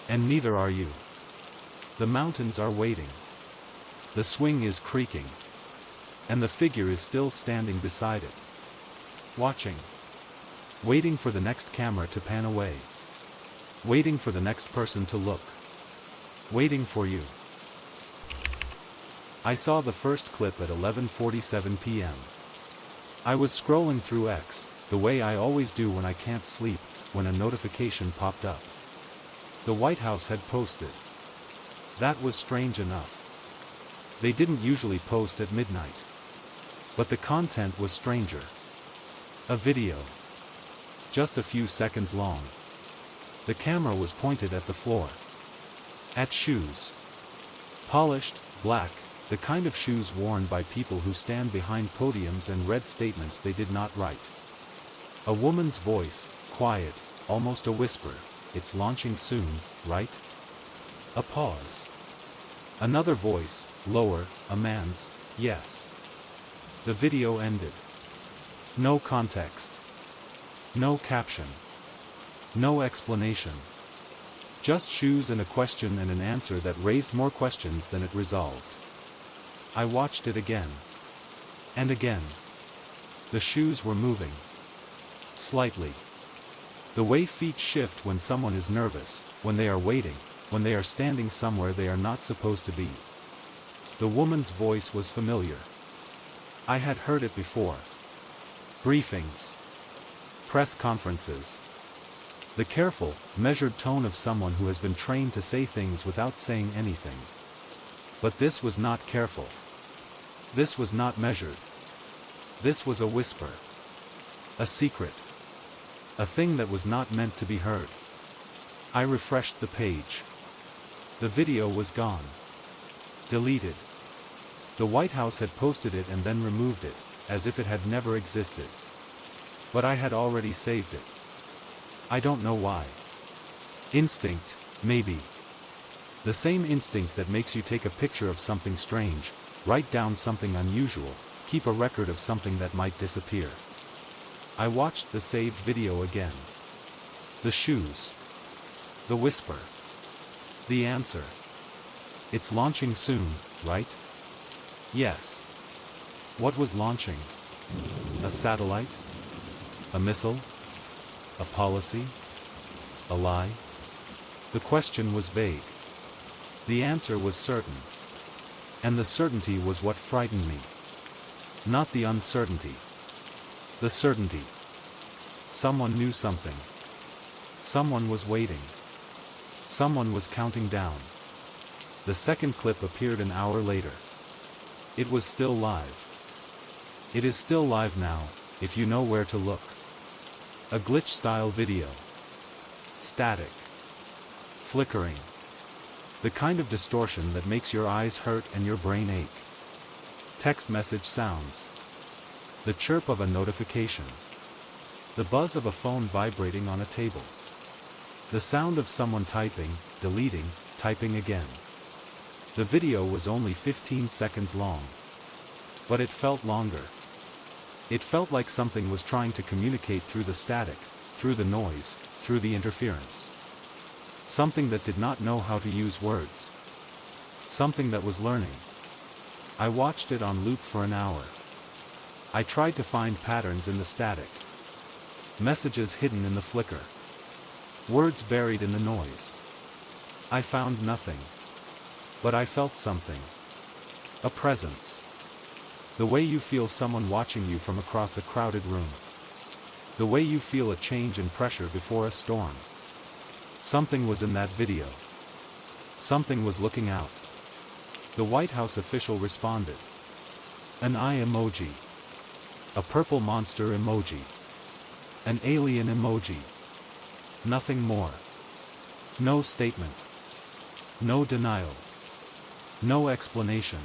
And neither are you. The mountains are waiting. The swing is creaking. And the figure is still standing beside it. Watching. Waiting for the next camera to pan away. Waiting for the next person to look. Waiting for you. I saw the first clip at 11:47 p.m. I was scrolling through X, the way I always do when I can't sleep, when a notification popped up. The White House had posted. That was strange enough. They didn't usually post at midnight. But the content was stranger. A video. Just a few seconds long. The camera was pointed at the floor. At shoes. Polished, black, the kind of shoes worn by people who stand behind podiums and read statements they did not write. A woman's voice, quiet, almost a whisper, "It's launching soon, right?" A pause. Another voice, lower, a man's, "Yes." The video ended. No context. No caption. No explanation. Just shoes and a question and an answer that raised more questions than it resolved. I watched it again. And again. The shoes were moving. Slightly. The way feet shift when someone is nervous, when they are waiting, when they are standing somewhere they are not supposed to be. The woman's voice was familiar. I had heard it before. Briefings. Press conferences. The careful, measured tone of someone who has been trained to say things without saying anything. But this was not careful. This was not measured. This was a whisper. A secret. A thing that was not meant to be heard. I refreshed the page. The video was gone. Deleted. The White House had posted it and then removed it, as if it had never existed. But I had already saved it. I don't know why. Instinct, maybe. The same instinct that makes you take a picture of something strange, write down something unusual, keep a record of something that might disappear. I watched the saved video again. The shoes. The whisper. The answer. It's launching soon, right? Yes. What was launching? A satellite? A missile? A policy? A lie? The question was vague. The answer was certain. And the certainty was what frightened me. Not the uncertainty. The certainty. Someone knew something. Someone was waiting. Someone was counting down. The second clip appeared an hour later. It was still live. It is still live now, if you know where to look. A glitch-style video. Static. Flickering. The kind of distortion that makes your eyes hurt and your brain ache. Text message sounds. The chirp of a notification. The buzz of a phone vibrating on a table. The sound of someone typing, deleting, typing again. The video was only 15 seconds long. But it felt longer. It felt like something was trying to communicate through the static, through the noise, through the interference. Something that did not know how to use words. Something that was learning. I watched it on loop for an hour. I tried to find patterns in the static. Messages hidden in the flicker. Words buried in the noise. I found nothing. But I felt something. A presence. The way you feel someone watching you from across a crowded room. The way you feel a change in pressure before a storm. Something was in that video. Something was looking out. The White House official responded. An eye emoji. A purple monster emoji. An alien emoji. Nothing more. No statement. No denial. No explanation.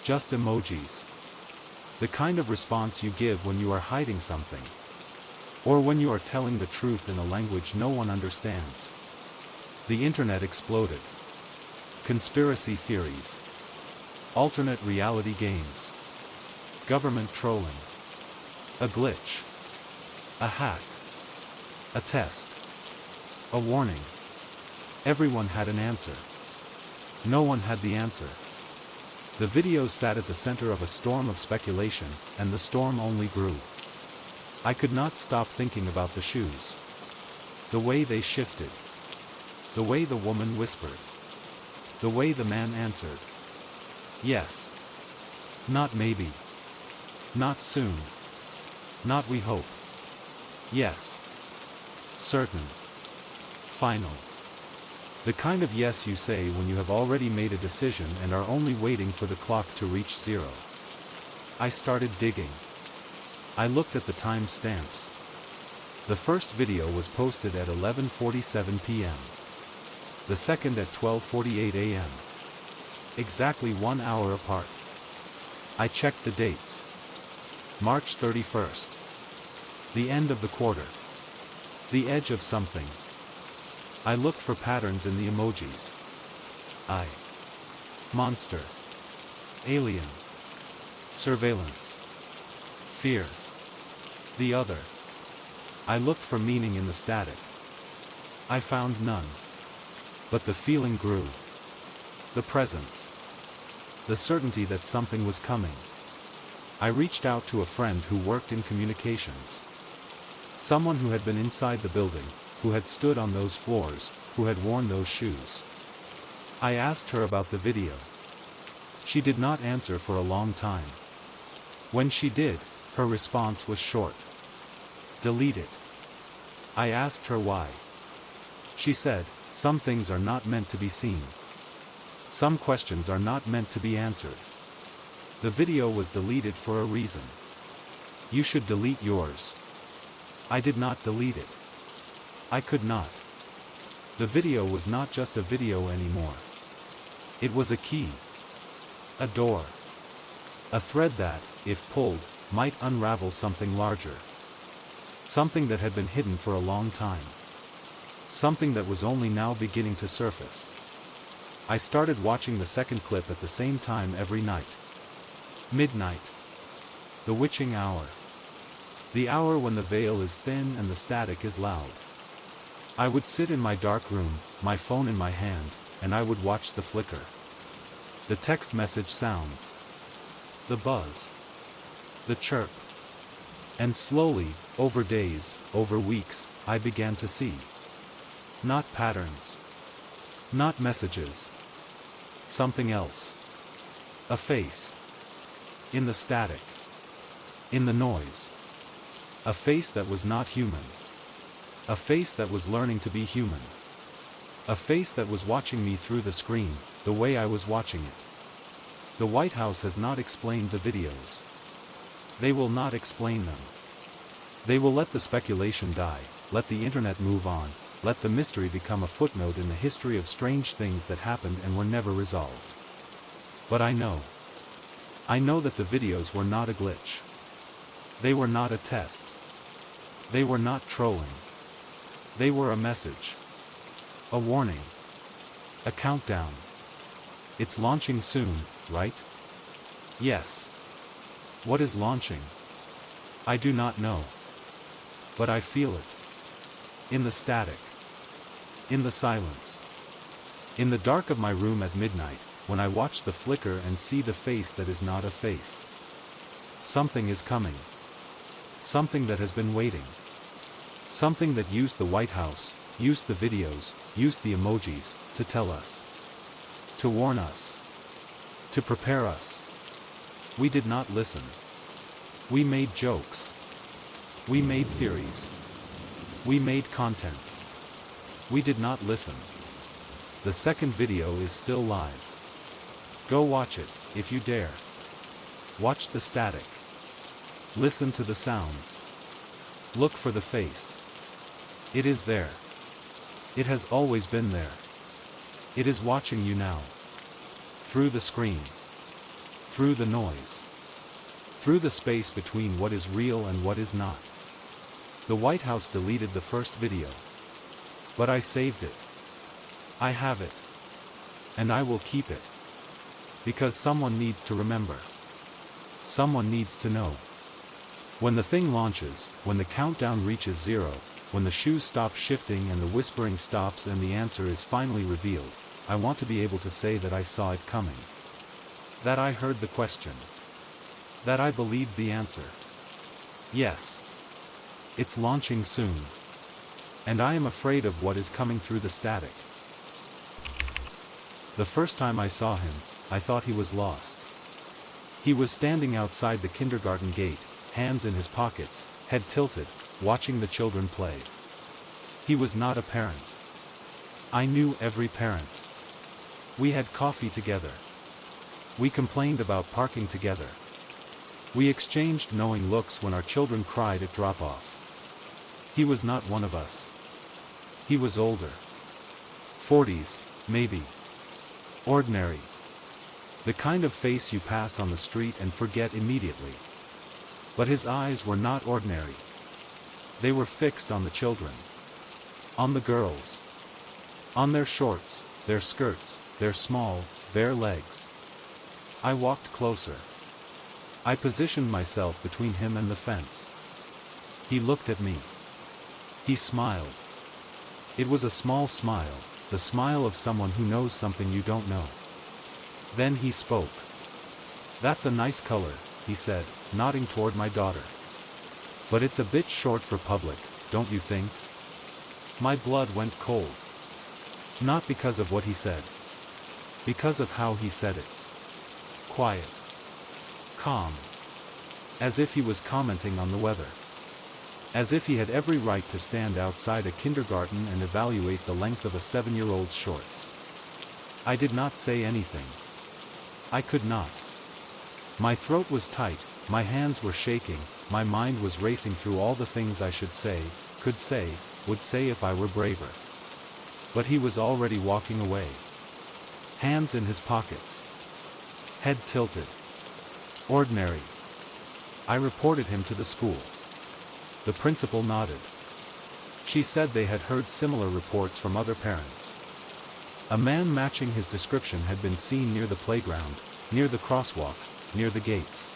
Just emojis. The kind of response you give when you are hiding something. Or when you are telling the truth in a language no one understands. The internet exploded. Conspiracy theories. Alternate reality games. Government trolling. A glitch. A hack. A test. A warning. Everyone had an answer. No one had the answer. The video sat at the center of a storm of speculation, and the storm only grew. I could not stop thinking about the shoes. The way they shifted. The way the woman whispered. The way the man answered. Yes. Not maybe. Not soon. Not we hope. Yes. Certain. Final. The kind of yes you say when you have already made a decision and are only waiting for the clock to reach zero. I started digging. I looked at the time stamps. The first video was posted at 11:47 p.m. The second at 12:48 a.m. Exactly 1 hour apart. I checked the dates. March 31st. The end of the quarter. The edge of something. I looked for patterns in the emojis. Monster. Alien. Surveillance. Fear. The other. I looked for meaning in the static. I found none. But the feeling grew. The presence. The certainty that something was coming. I reached out to a friend who worked in communications. Someone who had been inside the building, who had stood on those floors, who had worn those shoes. I asked her about the video. She did not answer for a long time. When she did, her response was short. Delete it. I asked her why. She said, some things are not meant to be seen. Some questions are not meant to be answered. The video was deleted for a reason. You should delete yours. I did not delete it. I could not. The video was not just a video anymore. It was a key. A door. A thread that, if pulled, might unravel something larger. Something that had been hidden for a long time. Something that was only now beginning to surface. I started watching the second clip at the same time every night. Midnight. The witching hour. The hour when the veil is thin and the static is loud. I would sit in my dark room, my phone in my hand, and I would watch the flicker. The text message sounds. The buzz. The chirp. And slowly, over days, over weeks, I began to see. Not patterns. Not messages. Something else. A face. In the static. In the noise. A face that was not human. A face that was learning to be human. A face that was watching me through the screen, the way I was watching it. The White House has not explained the videos. They will not explain them. They will let the speculation die, let the internet move on, let the mystery become a footnote in the history of strange things that happened and were never resolved. But I know that the videos were not a glitch. They were not a test. They were not trolling. They were a message. A warning. A countdown. It's launching soon, right? Yes. What is launching? I do not know. But I feel it. In the static. In the silence. In the dark of my room at midnight, when I watch the flicker and see the face that is not a face. Something is coming. Something that has been waiting. Something that used the White House, used the videos, used the emojis, to tell us. To warn us. To prepare us. We did not listen. We made jokes. We made theories. We made content. We did not listen. The second video is still live. Go watch it, if you dare. Watch the static. Listen to the sounds. Look for the face. It is there. It has always been there. It is watching you now. Through the screen. Through the noise. Through the space between what is real and what is not. The White House deleted the first video. But I saved it. I have it. And I will keep it. Because someone needs to remember. Someone needs to know. When the thing launches, when the countdown reaches 0, when the shoes stop shifting and the whispering stops and the answer is finally revealed, I want to be able to say that I saw it coming. That I heard the question. That I believed the answer. Yes. It's launching soon. And I am afraid of what is coming through the static. The first time I saw him, I thought he was lost. He was standing outside the kindergarten gate, hands in his pockets, head tilted, watching the children play. He was not a parent. I knew every parent. We had coffee together. We complained about parking together. We exchanged knowing looks when our children cried at drop-off. He was not one of us. He was older. 40s, maybe. Ordinary. The kind of face you pass on the street and forget immediately. But his eyes were not ordinary. They were fixed on the children. On the girls. On their shorts, their skirts, their small, bare legs. I walked closer. I positioned myself between him and the fence. He looked at me. He smiled. It was a small smile, the smile of someone who knows something you don't know. Then he spoke. "That's a nice color," he said, nodding toward my daughter. "But it's a bit short for public, don't you think?" My blood went cold. Not because of what he said. Because of how he said it. Quiet. Calm. As if he was commenting on the weather. As if he had every right to stand outside a kindergarten and evaluate the length of a 7-year-old's shorts. I did not say anything. I could not. My throat was tight, my hands were shaking, my mind was racing through all the things I should say, could say, would say if I were braver. But he was already walking away. Hands in his pockets. Head tilted. Ordinary. I reported him to the school. The principal nodded. She said they had heard similar reports from other parents. A man matching his description had been seen near the playground, near the crosswalk, near the gates.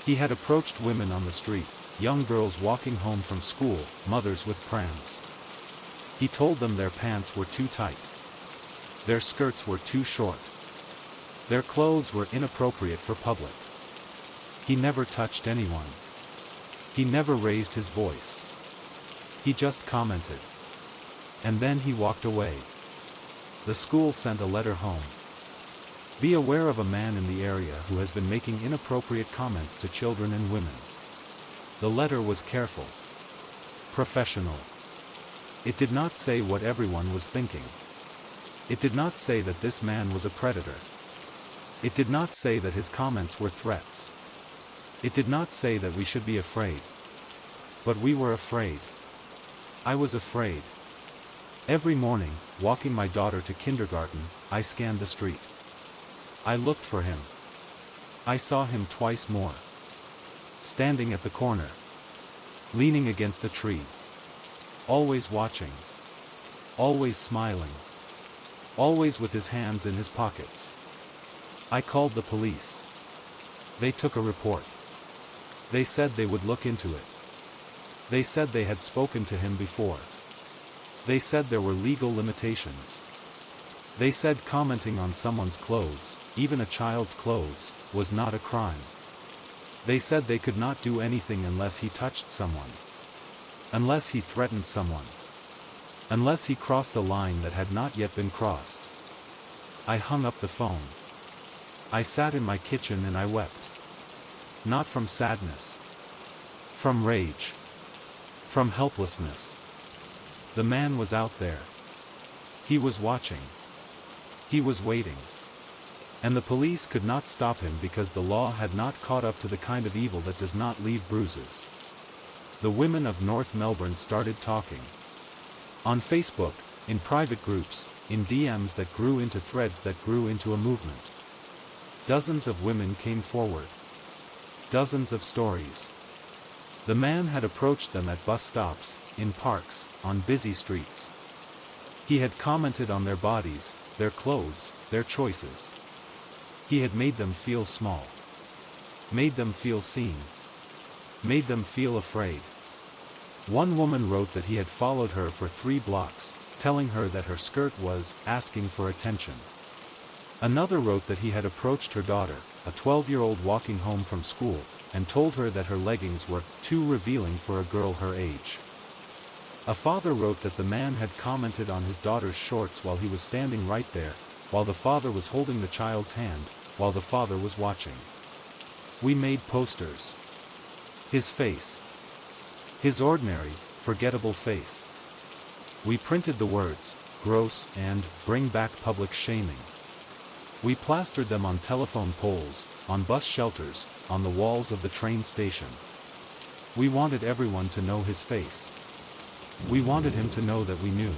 He had approached women on the street, young girls walking home from school, mothers with prams. He told them their pants were too tight. Their skirts were too short. Their clothes were inappropriate for public. He never touched anyone. He never raised his voice. He just commented. And then he walked away. The school sent a letter home. Be aware of a man in the area who has been making inappropriate comments to children and women. The letter was careful. Professional. It did not say what everyone was thinking. It did not say that this man was a predator. It did not say that his comments were threats. It did not say that we should be afraid. But we were afraid. I was afraid. Every morning, walking my daughter to kindergarten, I scanned the street. I looked for him. I saw him twice more. Standing at the corner. Leaning against a tree. Always watching. Always smiling. Always with his hands in his pockets. I called the police. They took a report. They said they would look into it. They said they had spoken to him before. They said there were legal limitations. They said commenting on someone's clothes, even a child's clothes, was not a crime. They said they could not do anything unless he touched someone. Unless he threatened someone. Unless he crossed a line that had not yet been crossed. I hung up the phone. I sat in my kitchen and I wept. Not from sadness. From rage. From helplessness. The man was out there. He was watching. He was waiting. And the police could not stop him because the law had not caught up to the kind of evil that does not leave bruises. The women of North Melbourne started talking. On Facebook, in private groups, in DMs that grew into threads that grew into a movement. Dozens of women came forward. Dozens of stories. The man had approached them at bus stops, in parks, on busy streets. He had commented on their bodies, their clothes, their choices. He had made them feel small. Made them feel seen. Made them feel afraid. One woman wrote that he had followed her for 3 blocks, telling her that her skirt was asking for attention. Another wrote that he had approached her daughter, a 12-year-old walking home from school, and told her that her leggings were too revealing for a girl her age. A father wrote that the man had commented on his daughter's shorts while he was standing right there, while the father was holding the child's hand, while the father was watching. We made posters. His face. His ordinary, forgettable face. We printed the words, gross, and bring back public shaming. We plastered them on telephone poles, on bus shelters, on the walls of the train station. We wanted everyone to know his face. We wanted him to know that we knew.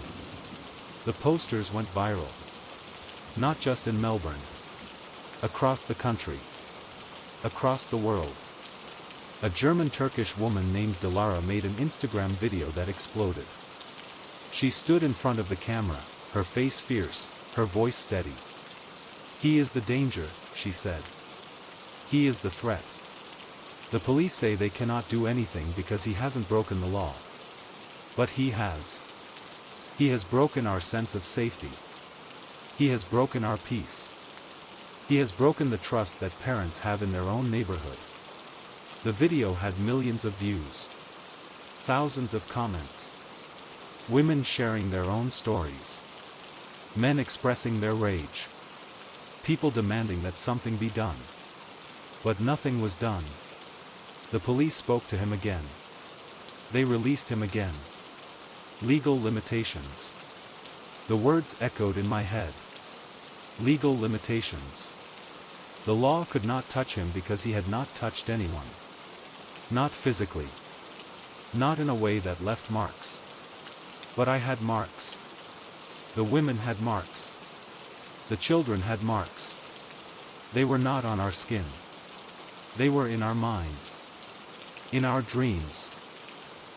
The posters went viral. Not just in Melbourne. Across the country. Across the world. A German-Turkish woman named Dilara made an Instagram video that exploded. She stood in front of the camera, her face fierce, her voice steady. He is the danger, she said. He is the threat. The police say they cannot do anything because he hasn't broken the law. But he has. He has broken our sense of safety. He has broken our peace. He has broken the trust that parents have in their own neighborhood. The video had millions of views. Thousands of comments. Women sharing their own stories. Men expressing their rage. People demanding that something be done. But nothing was done. The police spoke to him again. They released him again. Legal limitations. The words echoed in my head. Legal limitations. The law could not touch him because he had not touched anyone. Not physically. Not in a way that left marks. But I had marks. The women had marks. The children had marks. They were not on our skin. They were in our minds. In our dreams.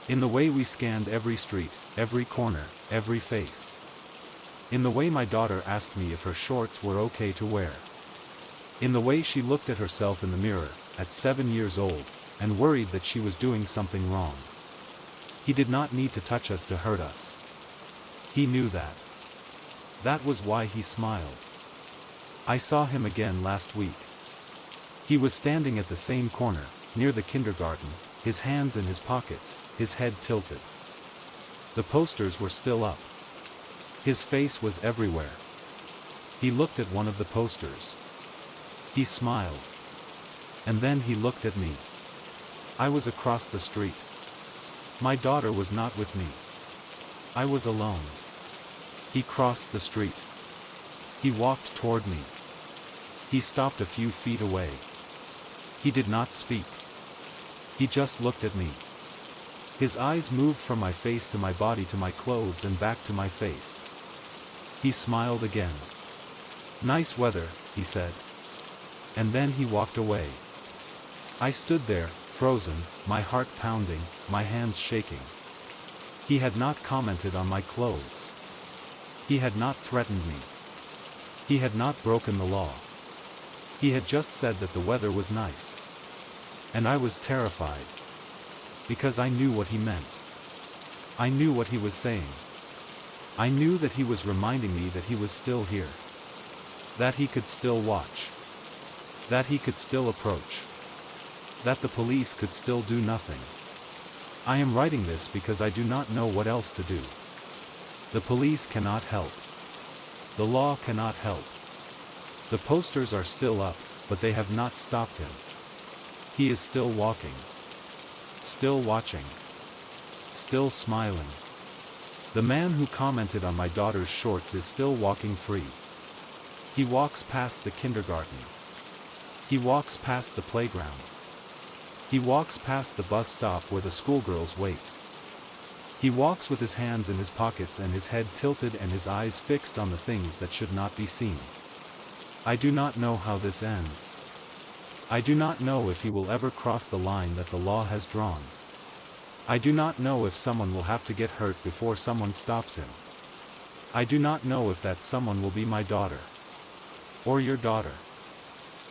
In the way we scanned every street, every corner, every face. In the way my daughter asked me if her shorts were okay to wear. In the way she looked at herself in the mirror, at 7 years old, and worried that she was doing something wrong. He did not need to touch us to hurt us. He knew that. That was why he smiled. I saw him again last week. He was standing at the same corner, near the kindergarten, his hands in his pockets, his head tilted. The posters were still up. His face was everywhere. He looked at one of the posters. He smiled. And then he looked at me. I was across the street. My daughter was not with me. I was alone. He crossed the street. He walked toward me. He stopped a few feet away. He did not speak. He just looked at me. His eyes moved from my face to my body to my clothes and back to my face. He smiled again. "Nice weather," he said. And then he walked away. I stood there, frozen, my heart pounding, my hands shaking. He had not commented on my clothes. He had not threatened me. He had not broken the law. He had just said that the weather was nice. And I was terrified. Because I knew what he meant. I knew what he was saying. I knew that he was reminding me that he was still here. That he could still watch. That he could still approach. That the police could still do nothing. I am writing this because I do not know what else to do. The police cannot help. The law cannot help. The posters are still up, but they have not stopped him. He is still walking. Still watching. Still smiling. The man who commented on my daughter's shorts is still walking free. He walks past the kindergarten. He walks past the playground. He walks past the bus stop where the schoolgirls wait. He walks with his hands in his pockets and his head tilted and his eyes fixed on the things that should not be seen. I do not know how this ends. I do not know if he will ever cross the line that the law has drawn. I do not know if someone will have to get hurt before someone stops him. I do not know if that someone will be my daughter. Or your daughter.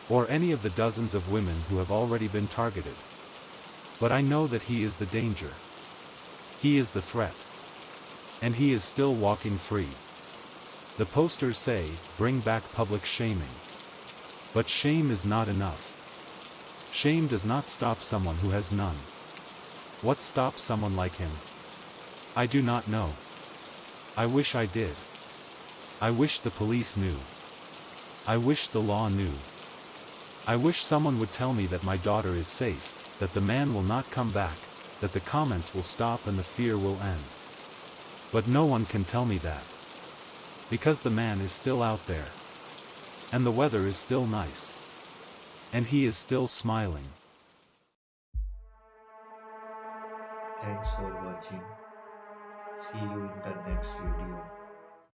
Or any of the dozens of women who have already been targeted. But I know that he is the danger. He is the threat. And he is still walking free. The posters say, "Bring back public shaming." But shame is not enough. Shame does not stop someone who has none. What stops someone like him? I do not know. I wish I did. I wish the police knew. I wish the law knew. I wish someone would tell me that my daughter is safe, that the man will not come back, that the comments will stop and the fear will end. But no one can tell me that. Because the man is still out there. And the weather is still nice. And he is still smiling. Thanks for watching. See you in the next video.